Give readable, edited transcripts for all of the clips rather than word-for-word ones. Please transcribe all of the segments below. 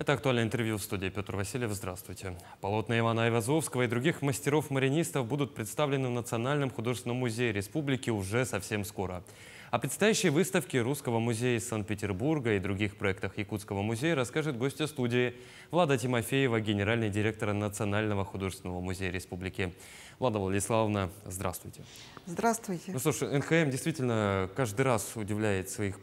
Это актуальное интервью в студии. Петр Васильев. Здравствуйте. Полотна Ивана Айвазовского и других мастеров-маринистов будут представлены в Национальном художественном музее республики уже совсем скоро. О предстоящей выставке Русского музея из Санкт-Петербурга и других проектах Якутского музея расскажет гостья студии Влада Тимофеева, генеральный директор Национального художественного музея республики. Влада Владиславовна, здравствуйте. Здравствуйте. Ну что ж, НХМ действительно каждый раз удивляет своих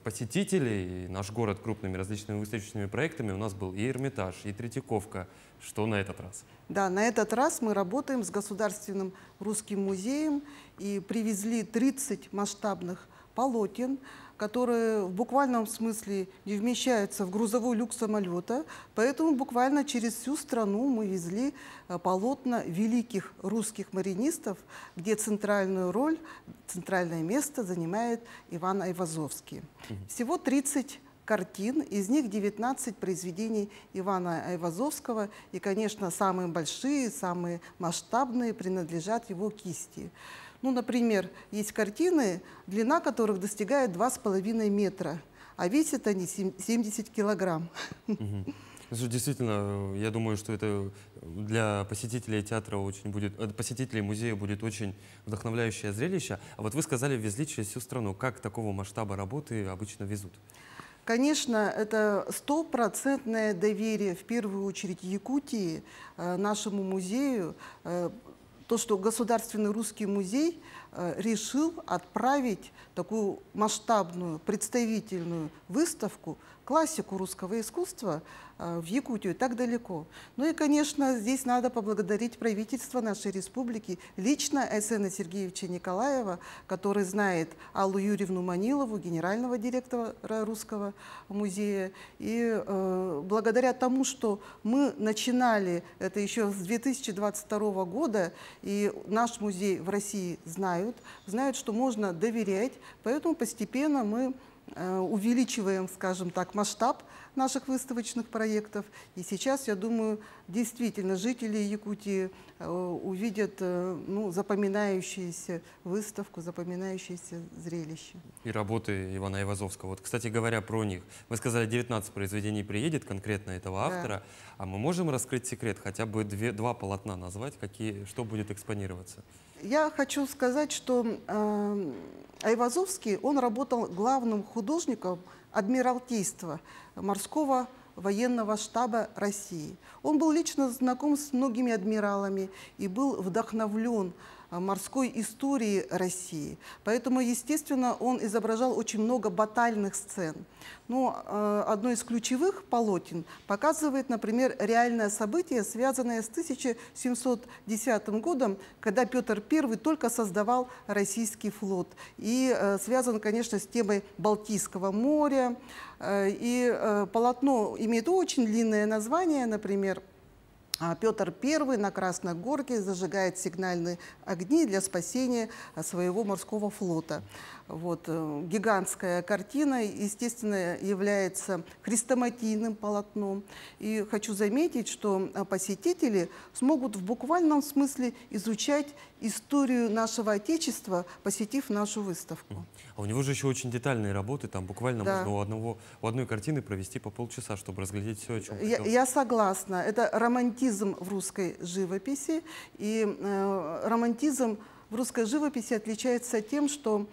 посетителей. Наш город крупными различными выставочными проектами. У нас был и Эрмитаж, и Третьяковка. Что на этот раз? Да, на этот раз мы работаем с Государственным русским музеем и привезли 30 масштабных полотен, которые в буквальном смысле не вмещаются в грузовой люк самолета. Поэтому буквально через всю страну мы везли полотна великих русских маринистов, где центральную роль, центральное место занимает Иван Айвазовский. Всего 30 картин, из них 19 произведений Ивана Айвазовского. И, конечно, самые большие, самые масштабные принадлежат его кисти. Ну, например, есть картины, длина которых достигает 2,5 метра, а весят они 70 килограмм. Действительно, я думаю, что это для посетителей театра очень будет, посетителей музея будет очень вдохновляющее зрелище. А вот вы сказали, везли через всю страну. Как такого масштаба работы обычно везут? Конечно, это стопроцентное доверие, в первую очередь, Якутии, нашему музею. То, что Государственный русский музей решил отправить такую масштабную, представительную выставку, классику русского искусства в Якутию так далеко. Ну и, конечно, здесь надо поблагодарить правительство нашей республики, лично Айсена Сергеевича Николаева, который знает Аллу Юрьевну Манилову, генерального директора Русского музея. И благодаря тому, что мы начинали это еще с 2022 года, и наш музей в России знают, что можно доверять, поэтому постепенно мы увеличиваем, скажем так, масштаб наших выставочных проектов. И сейчас, я думаю, действительно жители Якутии увидят запоминающуюся выставку, запоминающееся зрелище. И работы Ивана Айвазовского. Вот, кстати говоря, про них. Вы сказали, 19 произведений приедет конкретно этого автора. Да. А мы можем раскрыть секрет, хотя бы два полотна назвать, что будет экспонироваться? Я хочу сказать, что Айвазовский, он работал главным художником Адмиралтейства морского военного штаба России. Он был лично знаком с многими адмиралами и был вдохновлен морской историей России. Поэтому, естественно, он изображал очень много батальных сцен. Но одно из ключевых полотен показывает, например, реальное событие, связанное с 1710 годом, когда Петр I только создавал российский флот. И связан, конечно, с темой Балтийского моря. И полотно имеет очень длинное название, например, Петр I на Красной Горке зажигает сигнальные огни для спасения своего морского флота. Вот. Гигантская картина, естественно, является хрестоматийным полотном. И хочу заметить, что посетители смогут в буквальном смысле изучать историю нашего Отечества, посетив нашу выставку. А у него же еще очень детальные работы, там буквально можно у одной картины провести по полчаса, чтобы разглядеть все, о чем хотел. Я согласна. Это романтизм в русской живописи. И романтизм в русской живописи отличается тем, что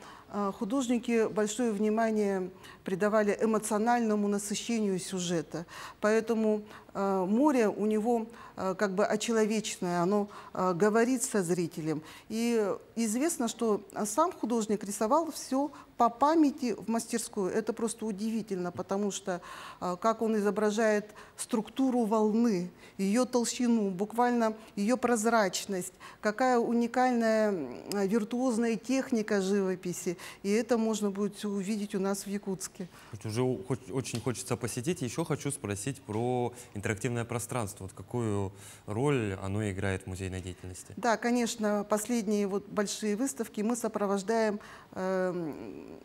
художники большое внимание придавали эмоциональному насыщению сюжета. Поэтому море у него как бы очеловечное, оно говорит со зрителем. И известно, что сам художник рисовал все по памяти в мастерскую. Это просто удивительно, потому что как он изображает структуру волны, ее толщину, буквально ее прозрачность, какая уникальная виртуозная техника живописи. И это можно будет увидеть у нас в Якутске. Уже очень хочется посетить. Еще хочу спросить про интерактивное пространство. Вот какую роль оно играет в музейной деятельности? Да, конечно, последние большие выставки мы сопровождаем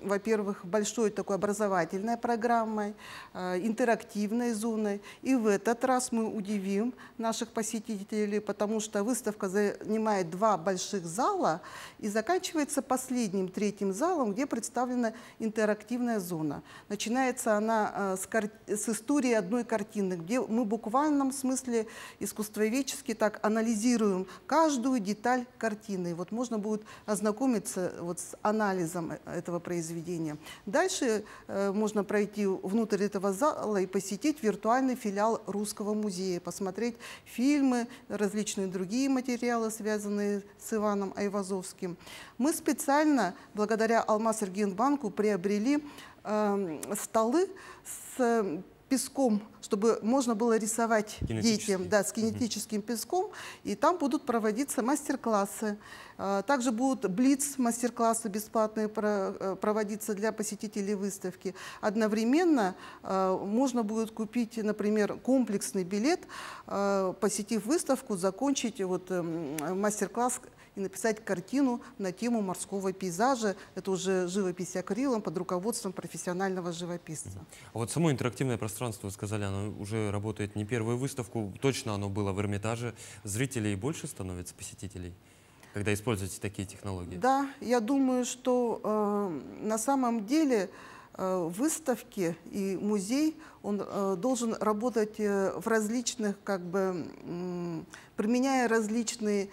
во-первых, большой такой образовательной программой, интерактивной зоной. И в этот раз мы удивим наших посетителей, потому что выставка занимает 2 больших зала и заканчивается последним, 3-м залом, где представлена интерактивная зона. Начинается она с истории одной картины, где мы в буквальном смысле искусствоведчески так анализируем каждую деталь картины. Вот можно будет ознакомиться вот с анализом этого произведения. Дальше можно пройти внутрь этого зала и посетить виртуальный филиал Русского музея, посмотреть фильмы, различные другие материалы, связанные с Иваном Айвазовским. Мы специально, благодаря Алмаз-Энергетбанку, приобрели столы с песком, чтобы можно было рисовать детям, да, с кинетическим песком, и там будут проводиться мастер-классы. Также будут блиц-мастер-классы бесплатные проводиться для посетителей выставки. Одновременно можно будет купить, например, комплексный билет, посетив выставку, закончить вот мастер-класс и написать картину на тему морского пейзажа. Это уже живопись акрилом под руководством профессионального живописца. А вот само интерактивное пространство, вы сказали, оно уже работает не первую выставку. Точно оно было в Эрмитаже. Зрителей больше становится, посетителей, когда используете такие технологии? Да, я думаю, что на самом деле выставки и музей, он должен работать в различных, как бы, применяя различные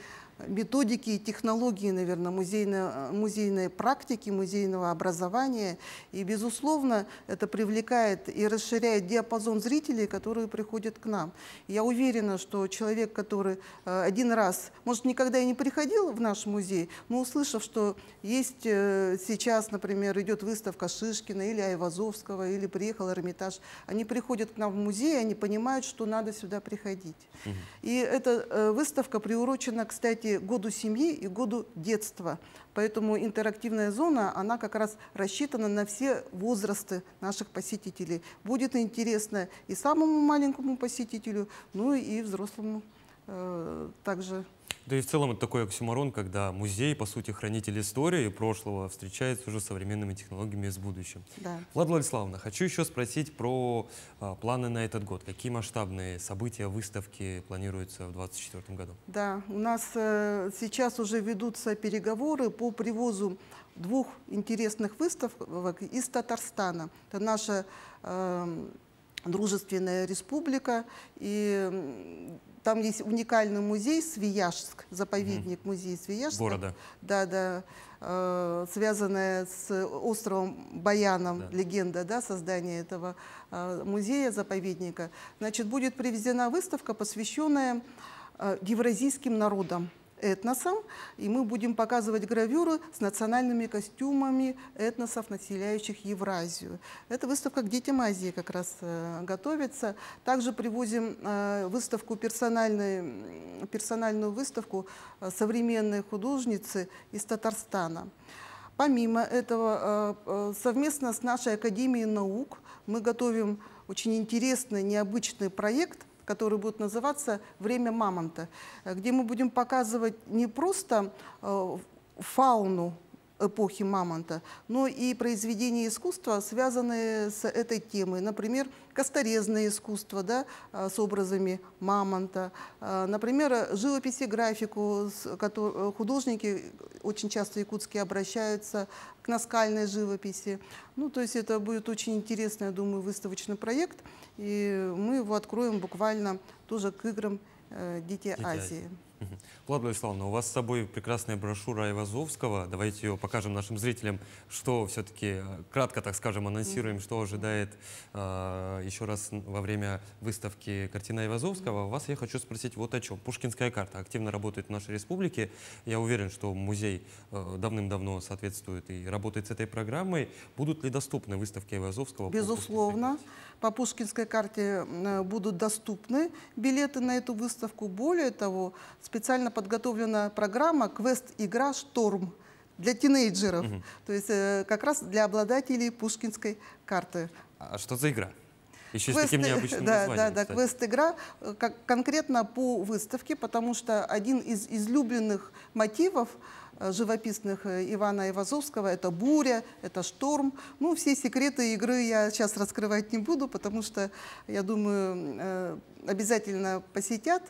методики и технологии, наверное, музейной практики, музейного образования. И, безусловно, это привлекает и расширяет диапазон зрителей, которые приходят к нам. Я уверена, что человек, который один раз, может, никогда и не приходил в наш музей, но услышав, что есть сейчас, например, идет выставка Шишкина или Айвазовского, или приехал Эрмитаж, они приходят к нам в музей, они понимают, что надо сюда приходить. И эта выставка приурочена, кстати, году семьи и году детства. Поэтому интерактивная зона, она как раз рассчитана на все возрасты наших посетителей. Будет интересно и самому маленькому посетителю, ну и взрослому также. Да и в целом это такой оксюморон, когда музей, по сути, хранитель истории прошлого, встречается уже с современными технологиями из будущего. Да. Влада Владиславовна, хочу еще спросить про планы на этот год. Какие масштабные события, выставки планируются в 2024 году? Да, у нас сейчас уже ведутся переговоры по привозу 2 интересных выставок из Татарстана. Это наша дружественная республика, и там есть уникальный музей Свияжск, заповедник музей Свияжск. Города. Да, да, связанная с островом Баяном, да. Легенда, да, создания этого музея-заповедника. Значит, будет привезена выставка, посвященная евразийским народам, этносам, и мы будем показывать гравюры с национальными костюмами этносов, населяющих Евразию. Эта выставка к детям Азии как раз готовится. Также привозим выставку персональную выставку современной художницы из Татарстана. Помимо этого, совместно с нашей Академией наук мы готовим очень интересный, необычный проект, который будет называться «Время мамонта», где мы будем показывать не просто фауну эпохи мамонта, но и произведения искусства, связанные с этой темой. Например, косторезное искусство, да, с образами мамонта. Например, живопись и графику. Художники очень часто якутские обращаются к наскальной живописи. Ну, то есть это будет очень интересный, я думаю, выставочный проект. И мы его откроем буквально тоже к играм «Дети Азии». Влада Владиславовна, у вас с собой прекрасная брошюра Айвазовского. Давайте ее покажем нашим зрителям, что все-таки, кратко, так скажем, анонсируем, что ожидает еще раз во время выставки картины Айвазовского. Вас я хочу спросить вот о чем. Пушкинская карта активно работает в нашей республике. Я уверен, что музей давным-давно соответствует и работает с этой программой. Будут ли доступны выставки Айвазовского? Безусловно. По Пушкинской карте будут доступны билеты на эту выставку. Более того, специально подготовлена программа «Квест-игра Шторм» для тинейджеров. То есть как раз для обладателей Пушкинской карты. А что за игра? Еще с таким необычным названием. Да, квест-игра конкретно по выставке, потому что один из излюбленных мотивов живописных Ивана Айвазовского. Это буря, это шторм. Ну, все секреты игры я сейчас раскрывать не буду, потому что, я думаю, обязательно посетят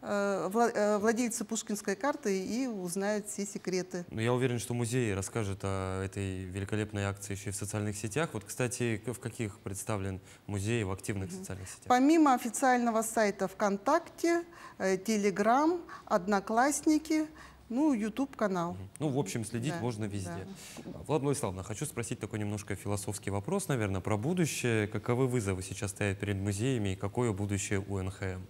владельцы пушкинской карты и узнают все секреты. Но я уверен, что музей расскажет о этой великолепной акции еще и в социальных сетях. Вот, кстати, в каких представлен музей в активных социальных сетях? Помимо официального сайта ВКонтакте, Телеграм, Одноклассники, ну, YouTube-канал. Ну, в общем, следить Да, можно везде. да. Влада Владиславовна, хочу спросить такой немножко философский вопрос, наверное, про будущее. Каковы вызовы сейчас стоят перед музеями и какое будущее у НХМ?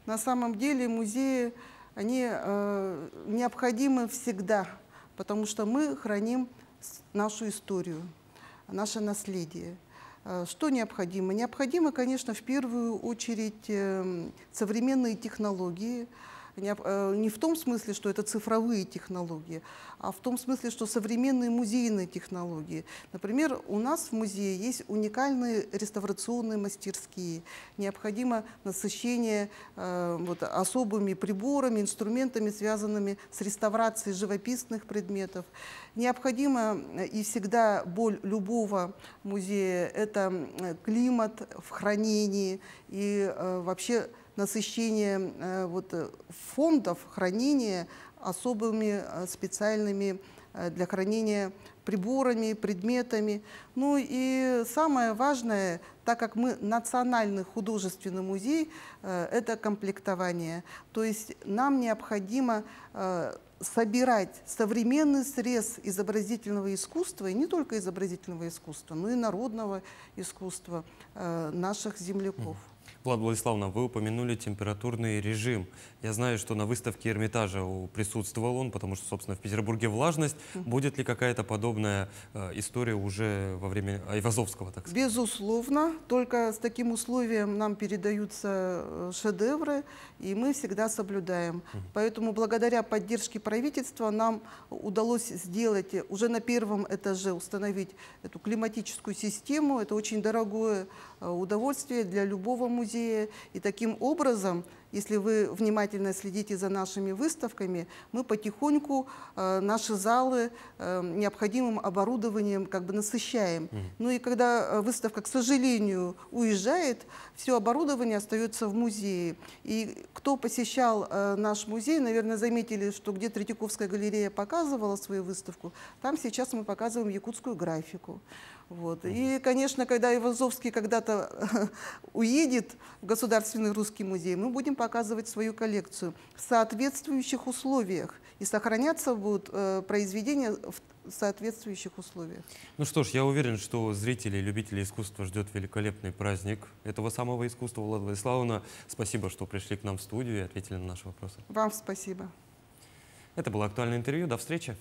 На самом деле музеи, они необходимы всегда, потому что мы храним нашу историю, наше наследие. Что необходимо? Необходимо, конечно, в первую очередь современные технологии. Не в том смысле, что это цифровые технологии, а в том смысле, что современные музейные технологии. Например, у нас в музее есть уникальные реставрационные мастерские. Необходимо насыщение особыми приборами, инструментами, связанными с реставрацией живописных предметов. Необходимо и всегда боль любого музея – это климат в хранении и вообще насыщение фондов хранения особыми специальными для хранения приборами, предметами. Ну и самое важное, так как мы национальный художественный музей, это комплектование. То есть нам необходимо собирать современный срез изобразительного искусства, и не только изобразительного искусства, но и народного искусства наших земляков. Влада Владиславовна, вы упомянули температурный режим. Я знаю, что на выставке Эрмитажа присутствовал он, потому что, собственно, в Петербурге влажность. Будет ли какая-то подобная история уже во время Айвазовского, так сказать? Безусловно, только с таким условием нам передаются шедевры, и мы всегда соблюдаем. Поэтому благодаря поддержке правительства нам удалось сделать, уже на первом этаже установить эту климатическую систему. Это очень дорогое удовольствие для любого музея. И таким образом, если вы внимательно следите за нашими выставками, мы потихоньку наши залы необходимым оборудованием как бы насыщаем. Ну и когда выставка, к сожалению, уезжает, все оборудование остается в музее. И кто посещал наш музей, наверное, заметили, что где Третьяковская галерея показывала свою выставку, там сейчас мы показываем якутскую графику. Вот. И, конечно, когда Айвазовский когда-то уедет в Государственный русский музей, мы будем показывать свою коллекцию в соответствующих условиях. И сохраняться будут произведения в соответствующих условиях. Ну что ж, я уверен, что зрителей, любителей искусства ждет великолепный праздник этого самого искусства. Влада Владиславовна, спасибо, что пришли к нам в студию и ответили на наши вопросы. Вам спасибо. Это было актуальное интервью. До встречи.